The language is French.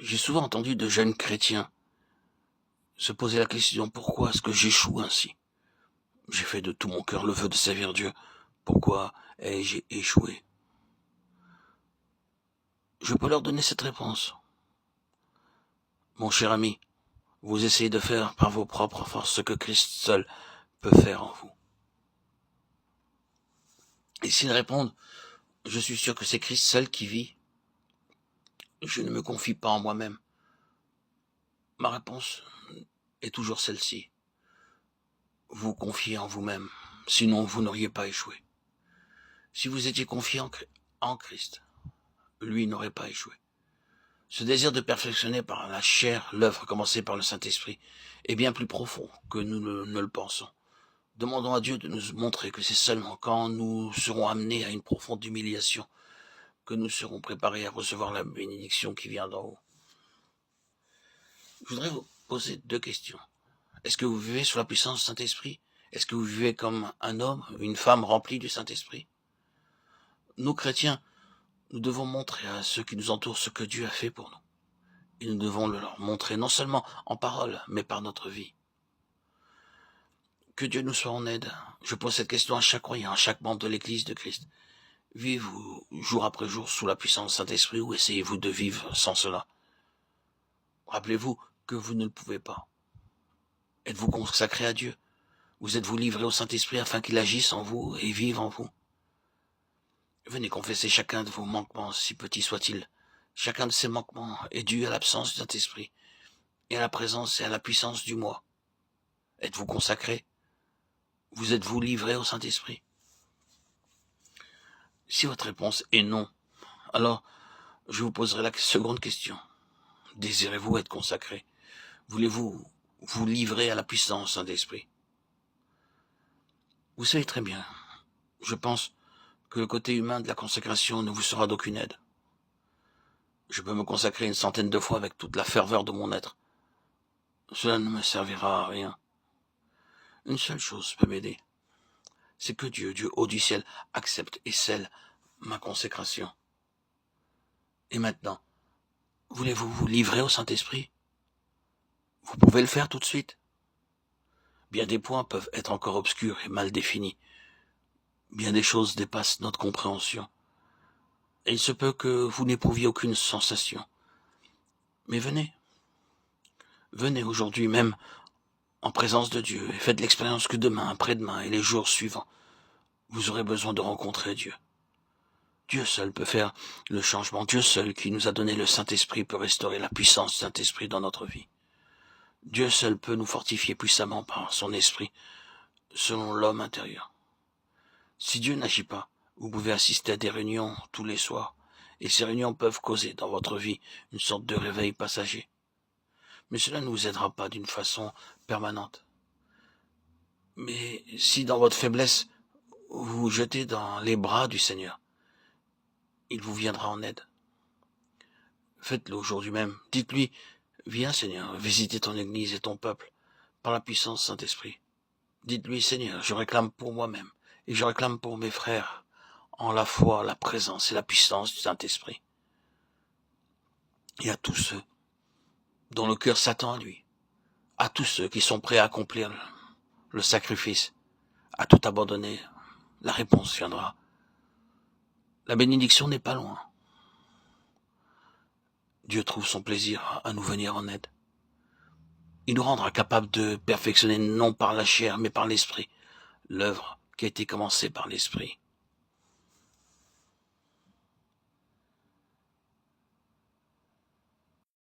J'ai souvent entendu de jeunes chrétiens se poser la question: pourquoi est-ce que j'échoue ainsi? J'ai fait de tout mon cœur le vœu de servir Dieu. Pourquoi ai-je échoué? Je peux leur donner cette réponse. Mon cher ami, vous essayez de faire par vos propres forces ce que Christ seul peut faire en vous. Et s'ils répondent: je suis sûr que c'est Christ seul qui vit, je ne me confie pas en moi-même, ma réponse est toujours celle-ci: vous confiez en vous-même, sinon vous n'auriez pas échoué. Si vous étiez confié en Christ, lui n'aurait pas échoué. Ce désir de perfectionner par la chair l'œuvre commencée par le Saint-Esprit est bien plus profond que nous ne le pensons. Demandons à Dieu de nous montrer que c'est seulement quand nous serons amenés à une profonde humiliation que nous serons préparés à recevoir la bénédiction qui vient d'en haut. Je voudrais vous poser 2 questions. Est-ce que vous vivez sous la puissance du Saint-Esprit? Est-ce que vous vivez comme un homme, une femme remplie du Saint-Esprit? Nous, chrétiens, nous devons montrer à ceux qui nous entourent ce que Dieu a fait pour nous. Et nous devons le leur montrer non seulement en parole, mais par notre vie. Que Dieu nous soit en aide. Je pose cette question à chaque croyant, à chaque membre de l'Église de Christ. Vivez-vous jour après jour sous la puissance du Saint-Esprit ou essayez-vous de vivre sans cela? Rappelez-vous que vous ne le pouvez pas. Êtes-vous consacré à Dieu? Vous êtes-vous livré au Saint-Esprit afin qu'il agisse en vous et vive en vous? Venez confesser chacun de vos manquements, si petits soient-ils. Chacun de ces manquements est dû à l'absence du Saint-Esprit et à la présence et à la puissance du moi. Êtes-vous consacré? Vous êtes-vous livré au Saint-Esprit? Si votre réponse est non, alors je vous poserai la seconde question. Désirez-vous être consacré? Voulez-vous vous livrer à la puissance du Saint-Esprit? Vous savez très bien, je pense que le côté humain de la consécration ne vous sera d'aucune aide. Je peux me consacrer 100 de fois avec toute la ferveur de mon être. Cela ne me servira à rien. Une seule chose peut m'aider. C'est que Dieu haut du ciel, accepte et scelle ma consécration. Et maintenant, voulez-vous vous livrer au Saint-Esprit? Vous pouvez le faire tout de suite. Bien des points peuvent être encore obscurs et mal définis. Bien des choses dépassent notre compréhension. Et il se peut que vous n'éprouviez aucune sensation. Mais venez. Venez aujourd'hui même en présence de Dieu et faites l'expérience que demain, après-demain et les jours suivants, vous aurez besoin de rencontrer Dieu. Dieu seul peut faire le changement. Dieu seul qui nous a donné le Saint-Esprit peut restaurer la puissance du Saint-Esprit dans notre vie. Dieu seul peut nous fortifier puissamment par son esprit, selon l'homme intérieur. Si Dieu n'agit pas, vous pouvez assister à des réunions tous les soirs, et ces réunions peuvent causer dans votre vie une sorte de réveil passager. Mais cela ne vous aidera pas d'une façon permanente. Mais si dans votre faiblesse, vous vous jetez dans les bras du Seigneur, il vous viendra en aide. Faites-le aujourd'hui même. Dites-lui: viens Seigneur, visiter ton Église et ton peuple par la puissance Saint-Esprit. Dites-lui: Seigneur, je réclame pour moi-même et je réclame pour mes frères en la foi, la présence et la puissance du Saint-Esprit. Et à tous ceux dont le cœur s'attend à lui, à tous ceux qui sont prêts à accomplir le sacrifice, à tout abandonner, la réponse viendra. La bénédiction n'est pas loin. Dieu trouve son plaisir à nous venir en aide. Il nous rendra capables de perfectionner non par la chair mais par l'esprit l'œuvre qui a été commencée par l'esprit.